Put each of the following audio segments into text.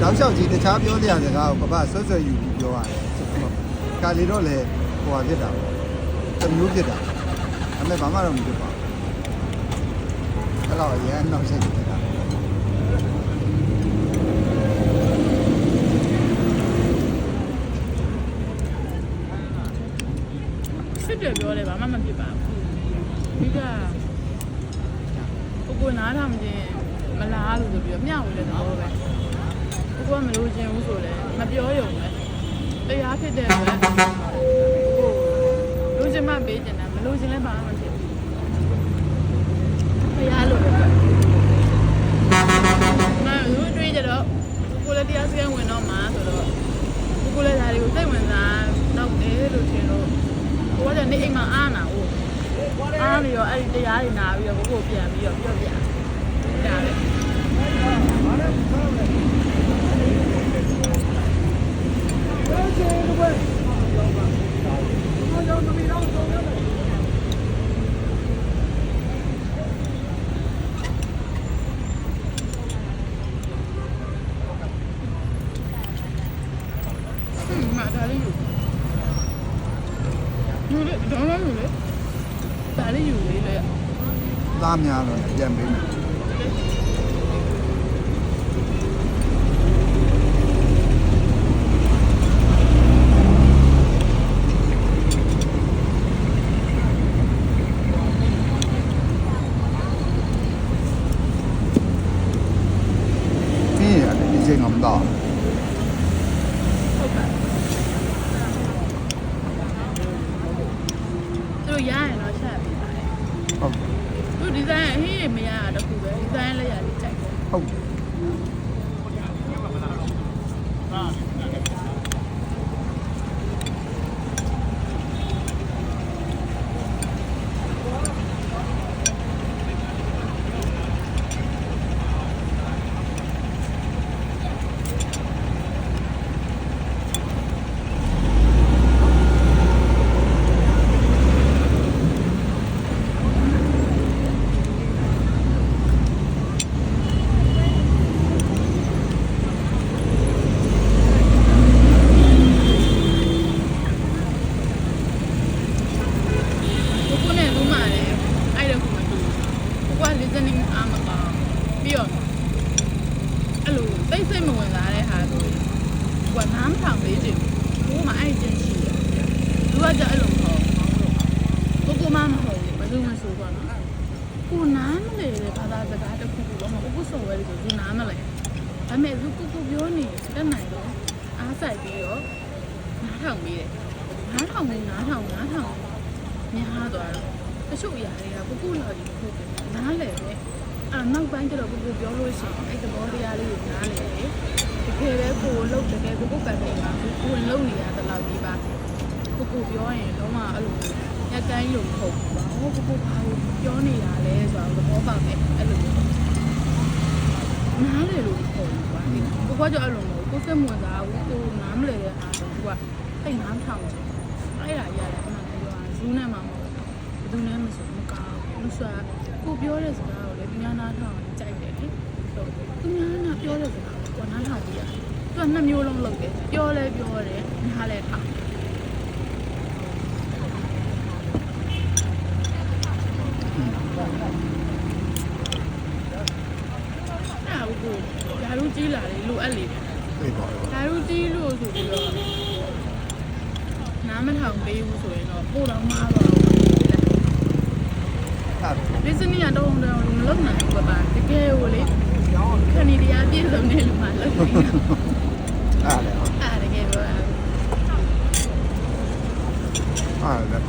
တောက်လျှောက်ကြီးတခြားပြောတရားစကားကိုပပဆွဆွယူပြီးပြောရတယ်ကာလီတော့လေဟိုဟာဖြစ်တာပေါ့တမျိုးဖြစ်တာဒါပေမဲ့ဘာမှတော့မဖြစ်ပါဘူးအဲ့တော့အရင်နောက်ဆက်ဖြစ်တာစစ်တယ်ပြောတယ်ဘာမှမဖြစ်ပါဘူးဒီကကိုနားထောင်ခြင်းမလားလို့ဆိုပြီးတော့မျှဝေတဲ့သဘောပဲကိုကမလို့ခြင်းဘူးဆိုလဲမပြောရုံပဲတရားဖြစ်တဲ့အတွက်ကိုလို့ခြင်းမပေးခြင်းနဲ့မလို့ခြင်းလည်းဘာမှမဖြစ်ဘူးတရားလို့ပဲမလို့တွေ့ကြတော့ကိုလည်းတရားစခန်းဝင်တော့မှာဆိုတော့ကိုလည်းဒါတွေကိုစိတ်ဝင်စားတော့တယ်လို့ထင်လို့ကိုကလည်းနေအိမ်မှာအားနာဘူးအားပြီးတော့အဲ့ဒီတရားတွေနာပြီးတော့ကိုပြန်ပြီးတော့ပြောပြဒါပဲมาဒါလေးယူလေတော့မယူလေဒါလေးယူလေလေသားများတော့ပြန်ပေးမယ်ဒီချိန်အောင်တော့သူရရင်တော့ချက်ပြီးပါတယ်ဟုတ်သူဒီဇိုင်းအဟင်းမရတာတခုပဲဒီဇိုင်းလည်းရလေးကြိုက်တယ်ဟုတ်များသွားတော့တချို့အရာတွေကကိုလာပြီးကိုနားလဲပဲနောက်ပိုင်းကျတော့ကိုပြောလို့ရှိရင်အဲ့သဘောတရားလေးကိုနားလဲတယ်တကယ်ပဲကိုလှုပ်တကယ်ကိုကံနေမှာကိုလှုပ်နေရတဲ့လောက်ဒီပါကိုပြောရင်တော့မှအဲ့လိုရက်တိုင်းလို့မဟုတ်ဘူးပါဟောကိုဘာလို့ပြောနေတာလဲဆိုတော့သဘောပေါက်တယ်အဲ့လိုနားလဲလို့မဟုတ်ဘူးပါကိုကကြောက်အဲ့လိုမဟုတ်ကိုစိတ်ဝင်စားဘူးကိုနားမလဲတဲ့အားဆိုကိုကအဲ့နားထောင်ချင်အဲ့ဒါရတယ်အမှန်ပြောတာဇူးနဲ့မှမဟုတ်ဘူးဘယ်သူနဲ့မဆိုမကောင်းဘူးဆိုတော့ကိုပြောတဲ့စကားကိုလည်းသူများနားထောင်ကြိုက်တယ်လေသူများနားပြောတဲ့စကားကိုနားထောင်ကြည့်ရတယ်သူကနှစ်မျိုးလုံးလုပ်တယ်ပြောလဲပြောတယ်နားလဲထောင်ဓာတ်ရူကြီးလာလေလိုအပ်လေ对吧？ဓာတ်ရူကြီးလို့ဆိုပြီးတော့နားမထောင်ပေးဘူးဆိုရင်တော့ပို့တော့မှားပါဘူး။ဒီစနေကတော့မလုပ်နိုင်ဘူးပါတကယ်ကိုလေခဏီတရားပြည့်စုံနေလို့မှလုပ်နေ။အားတကယ်ပါ။အားလည်းပဲ။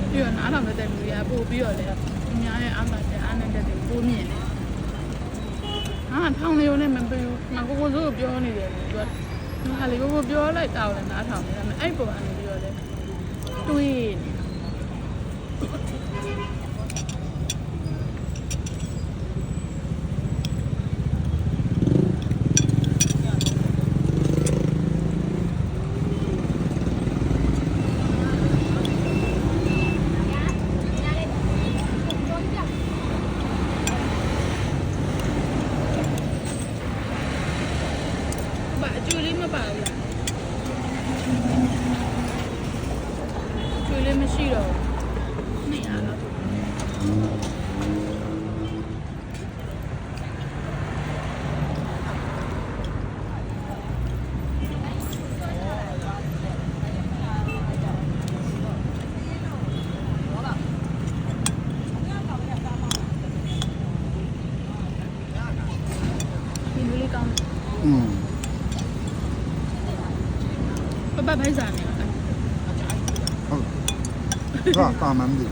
ပြီးတော့နားထောင်တဲ့လူတွေကပို့ပြီးတော့လေအများရဲ့အားမတဲ့အားနဲ့တဲ့ပို့မြင်တယ်။ထောင်နေုံနဲ့မပေးဘူး။ကိုစိုးကိုပြောနေတယ်သူကဟာလေကိုပြောလိုက်တာလည်းနားထောင်နေတယ်။အဲ့ပေါ်ကနေပြီးတော့လေတွေး ပါအကျွေးလေးမပါဘူးလားအကျွေးလေးမရှိတော့ဘူးနေရတော့爸拍啥呢？ဟုတ်ပါမှန်းတယ်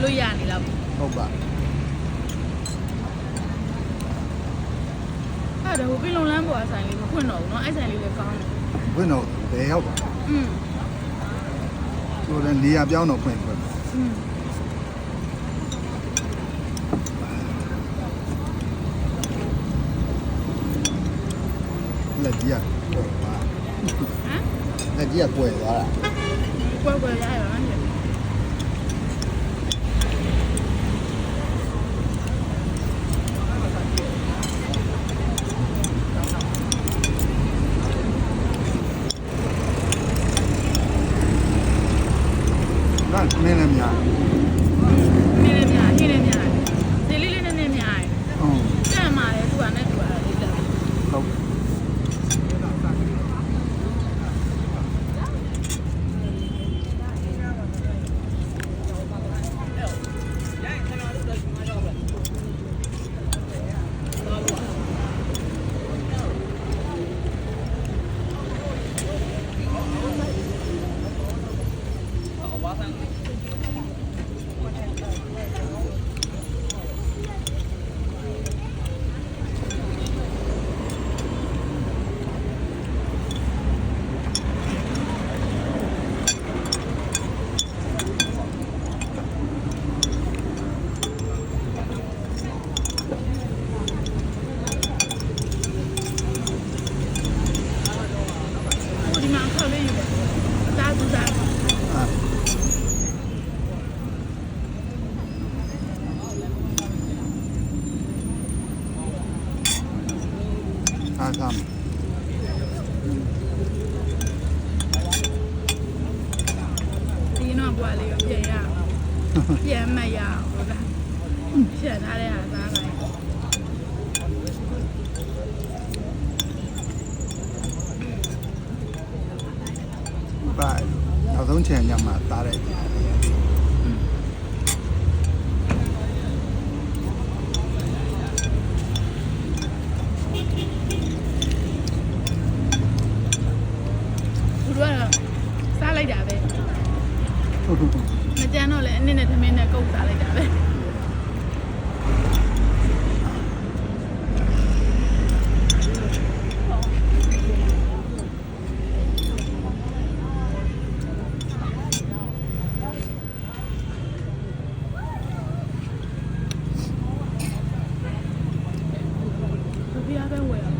လို့ရနေလောက် ဟုတ်ပါ အဲ့ဒါဟိုပြည်လုံးလမ်းပေါ်အဆိုင်လေးမဖွင့်တော့ဘူးเนาะအဲ့ဆိုင်လေးလည်းကောင်းတယ် ဘယ်တော့ဘယ်ရောက်ပါ อืม ဆိုတော့နေရာပြောင်းတော့ဖွင့် อืม လက်ကြီးကကွယ်သွား ဟမ် လက်ကြီးကကွယ်သွားတာ ကွယ်ရရပါမယ်那没那么样。 နည်းနည်းများနည်းနည်းများဒီလေးလေးနည်းနည်းများ 嗯， စက်မှာလေသူကနဲ့သူကလေးတက် 好。ဒီမှာခေါက်လေးယူတယ်စားသူစား 啊。啊，他们。 ဒီတော့ဘွားလေးကိုပြန်ရအောင်ပြန်မရအောင်ဟုတ်လားရှင်းထားတဲ့ဟာစားလိုက် ပါနောက်ဆုံးချိန်ညမှာသားတယ် သူတို့ကတော့စားလိုက်တာပဲ ဟုတ်ဟုတ် မကြမ်းတော့လည်းအနည်းနဲ့သမင်းနဲ့ကုတ်စားလိုက်တာပဲသူပြားပဲဝယ်အောင်